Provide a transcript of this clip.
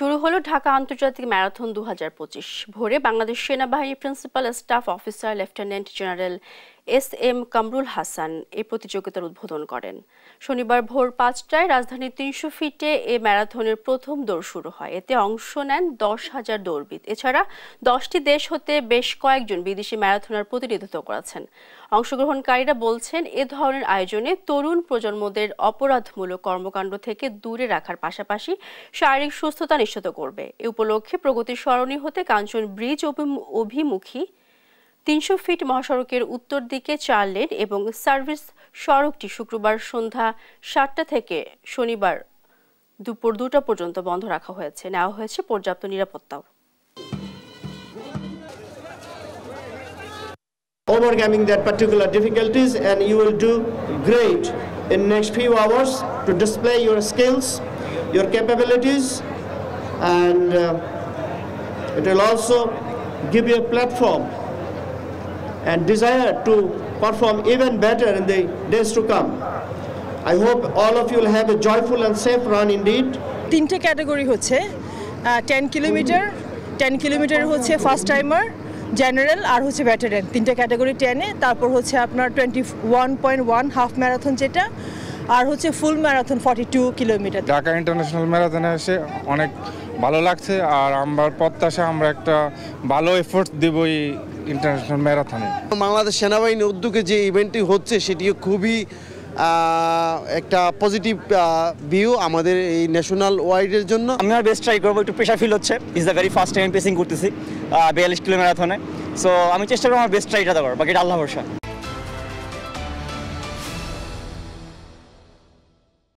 শুরু হলো ঢাকা আন্তর্জাতিক ম্যারাথন 2025। ভোরে বাংলাদেশ সেনাবাহিনীর principal staff officer lieutenant general SM. Kamrul Hasan এই প্রতিযোগিতার উদ্বোধন করেন। শনিবার ভোর 5টায় রাজধানীর 300 ফিটে এ ম্যারাথনের প্রথম দৌড় শুরু হয়। এতে অংশ নেন 10,000 দৌড়বিদ। এছাড়া 10টি দেশ হতে বেশ কয়েকজন বিদেশি ম্যারাথনার প্রতিনিধিত্ব করেছেন। অংশগ্রহণকারীরা বলছেন, এ ধরনের আয়োজনে তরুণ প্রজন্মদের অপরাধমূলক কর্মকাণ্ড থেকে দূরে রাখার পাশাপাশি শারীরিক সুস্থতা নিশ্চিত করবে। এ উপলক্ষে প্রগতি সরণি হতে কাঞ্চন ব্রিজ অভিমুখী 300 ফিট মহাসড়কের উত্তর দিকে 4 লেন এবং সার্ভিস সড়কটি শুক্রবার সন্ধ্যা 7টা থেকে শনিবার দুপুর 2টা পর্যন্ত বন্ধ রাখা হয়েছে। নেওয়া হয়েছে পর্যাপ্ত নিরাপত্তাও। Overcoming that particular difficulties, and you will do great in next few hours to display your skills, your capabilities, and it will also give you a platform and desire to perform even better in the days to come. I hope all of you will have a joyful and safe run indeed. তিনটে category হচ্ছে 10 kilometre, 10 kilometre হচ্ছে first timer, general আর হচ্ছে veteran. তিনটে category 10-এ, তারপর হচ্ছে আপনার 21.1 half marathon যেটা, আর হচ্ছে full marathon 42 kilometre. Dhaka international ম্যারাথনে এসে অনেক ভালো লাগছে, আর আমার প্রত্যাশা আমরা একটা ভালো এফোর্ট দেব এই ইন্টারন্যাশনাল ম্যারাথনে। বাংলাদেশ সেনাবাহিনীর উদ্যোগে যে ইভেন্টটি হচ্ছে সেটিও খুবই একটা পজিটিভ ভিউ আমাদের এই ন্যাশনাল ওয়াইডের জন্য। আমি আমার বেস্ট ট্রাই করবো, একটু প্রেশার ফিল হচ্ছে। Is the very first time পেসিং করতেছি 42 কিলো ম্যারাথনে। সো আমি চেষ্টা করবো আমার বেস্ট ট্রাইটা দেওয়ার, বাকিটা আল্লাহ ভরসা।